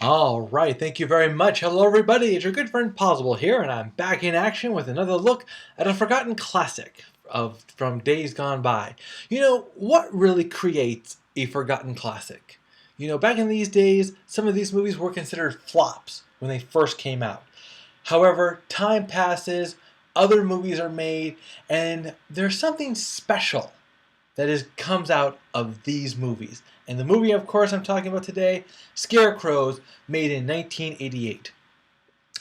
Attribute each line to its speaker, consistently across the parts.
Speaker 1: All right, thank you very much. Hello, everybody. It's your good friend Pozzible here, and I'm back in action with another look at a forgotten classic from days gone by. What really creates a forgotten classic? Back in these days, some of these movies were considered flops when they first came out. However, time passes, other movies are made, and there's something special comes out of these movies. And the movie, of course, I'm talking about today, Scarecrows, made in 1988.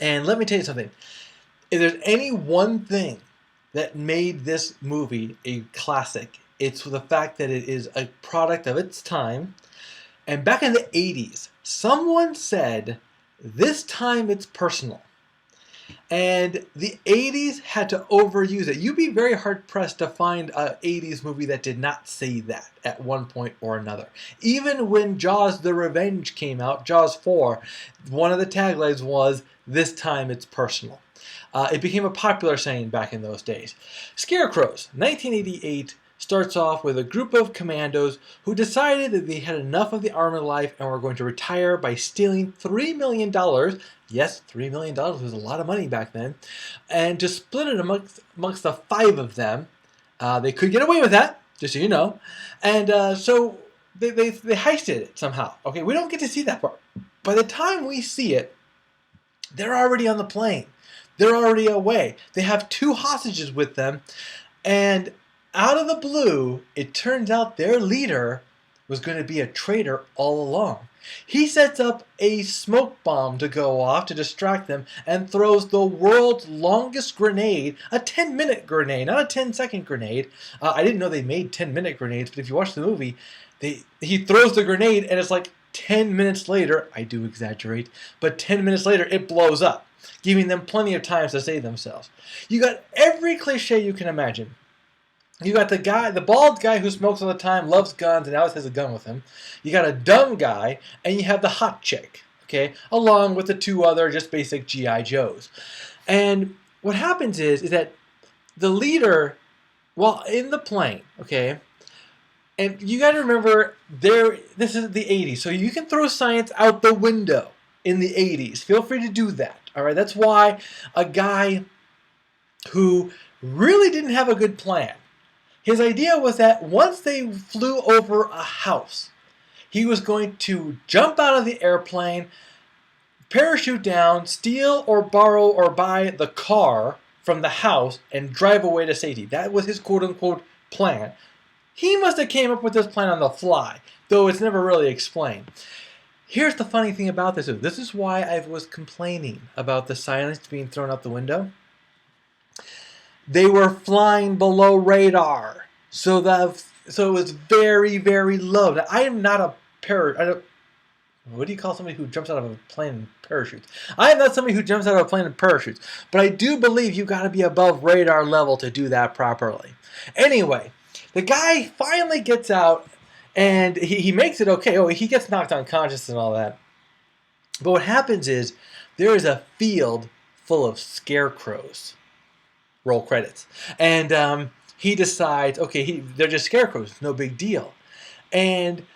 Speaker 1: And let me tell you something. If there's any one thing that made this movie a classic, it's the fact that it is a product of its time. And back in the 80s, someone said, "This time it's personal." And the 80s had to overuse it. You'd be very hard pressed to find an 80s movie that did not say that at one point or another. Even when Jaws the Revenge came out, Jaws 4, one of the taglines was, "This time it's personal." It became a popular saying back in those days. Scarecrows, 1988, starts off with a group of commandos who decided that they had enough of the army life and were going to retire by stealing $3 million. Yes, $3 million was a lot of money back then. And to split it amongst the five of them. They could get away with that, just so you know. And so they heisted it somehow. Okay, we don't get to see that part. By the time we see it, they're already on the plane. They're already away. They have two hostages with them. And out of the blue, it turns out their leader was going to be a traitor all along. He sets up a smoke bomb to go off to distract them and throws the world's longest grenade, a 10-minute grenade, not a 10-second grenade. I didn't know they made 10-minute grenades, but if you watch the movie, he throws the grenade and it's like 10 minutes later, I do exaggerate, but 10 minutes later it blows up, giving them plenty of time to save themselves. You got every cliche you can imagine. You got the bald guy who smokes all the time, loves guns, and always has a gun with him. You got a dumb guy, and you have the hot chick, okay, along with the two other just basic G.I. Joes. And what happens is that the leader, while in the plane, okay, and you got to remember, this is the 80s, so you can throw science out the window in the 80s. Feel free to do that, all right? That's why a guy who really didn't have a good plan, his idea was that once they flew over a house, he was going to jump out of the airplane, parachute down, steal or borrow or buy the car from the house, and drive away to safety. That was his quote-unquote plan. He must have came up with this plan on the fly, though it's never really explained. Here's the funny thing about this. This is why I was complaining about the science being thrown out the window. They were flying below radar, so it was very, very low. Now, I am not a what do you call somebody who jumps out of a plane in parachutes? I am not somebody who jumps out of a plane in parachutes, but I do believe you got to be above radar level to do that properly. Anyway, the guy finally gets out, and he makes it okay. Oh, he gets knocked unconscious and all that. But what happens is there is a field full of scarecrows. Roll credits. And he decides, okay, they're just scarecrows, no big deal. And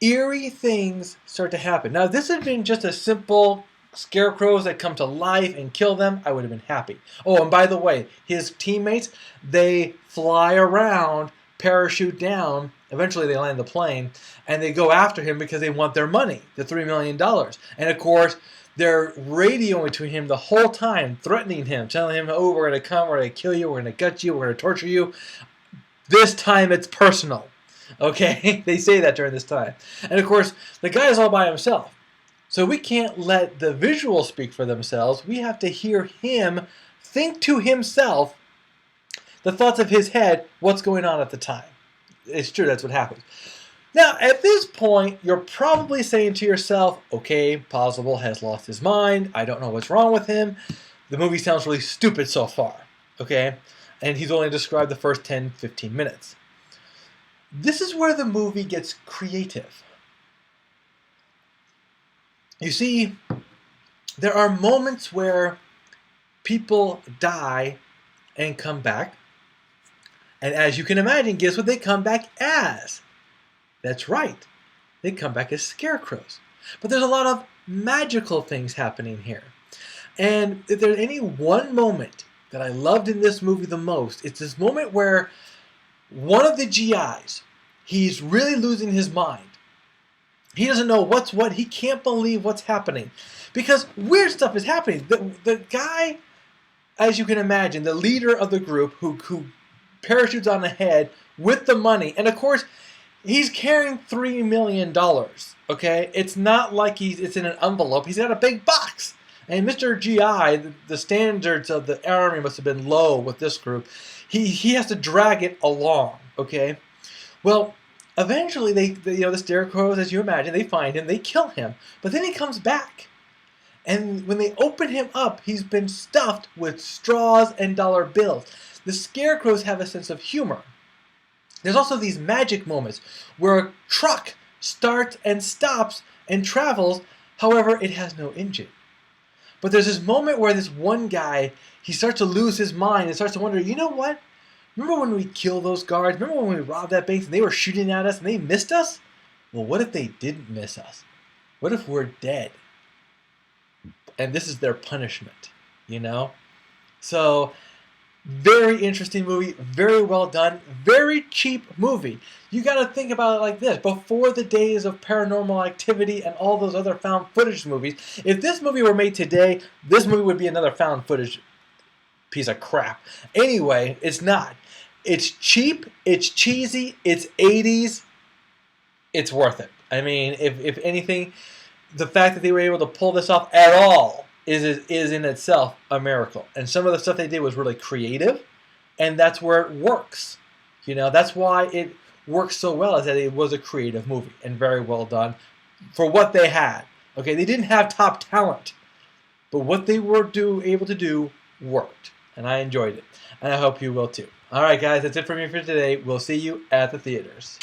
Speaker 1: eerie things start to happen. Now, if this had been just a simple scarecrows that come to life and kill them, I would have been happy. Oh, and by the way, his teammates, they fly around, parachute down, eventually they land the plane, and they go after him because they want their money, the $3 million. And of course, they're radioing to him the whole time, threatening him, telling him, "Oh, we're going to come, we're going to kill you, we're going to gut you, we're going to torture you. This time it's personal." Okay? They say that during this time. And of course, the guy is all by himself. So we can't let the visuals speak for themselves. We have to hear him think to himself the thoughts of his head, what's going on at the time. It's true, that's what happens. Now, at this point, you're probably saying to yourself, okay, Pozzible has lost his mind. I don't know what's wrong with him. The movie sounds really stupid so far, okay? And he's only described the first 10, 15 minutes. This is where the movie gets creative. You see, there are moments where people die and come back. And as you can imagine, guess what they come back as? That's right. They come back as scarecrows. But there's a lot of magical things happening here. And if there's any one moment that I loved in this movie the most, it's this moment where one of the GIs, he's really losing his mind. He doesn't know what's what. He can't believe what's happening. Because weird stuff is happening. The guy, as you can imagine, the leader of the group who parachutes on ahead with the money. And of course, he's carrying $3 million. Okay? It's not like it's in an envelope. He's got a big box. And Mr. GI, the standards of the army must have been low with this group. He has to drag it along, okay? Well, eventually the Scarecrows, as you imagine, they find him, they kill him. But then he comes back. And when they open him up, he's been stuffed with straws and dollar bills. The Scarecrows have a sense of humor. There's also these magic moments where a truck starts and stops and travels, however, it has no engine. But there's this moment where this one guy, he starts to lose his mind and starts to wonder, you know what? Remember when we killed those guards? Remember when we robbed that bank and they were shooting at us and they missed us? Well, what if they didn't miss us? What if we're dead? And this is their punishment, you know? So, very interesting movie, very well done, very cheap movie. You got to think about it like this. Before the days of Paranormal Activity and all those other found footage movies, if this movie were made today, this movie would be another found footage piece of crap. Anyway, it's not. It's cheap, it's cheesy, it's 80s, it's worth it. I mean, if anything, the fact that they were able to pull this off at all is in itself a miracle. And some of the stuff they did was really creative, and that's where it works. You know, that's why it works so well, is that it was a creative movie and very well done for what they had. Okay, they didn't have top talent, but what they were able to do worked, and I enjoyed it, and I hope you will too. All right, guys, that's it for me for today. We'll see you at the theaters.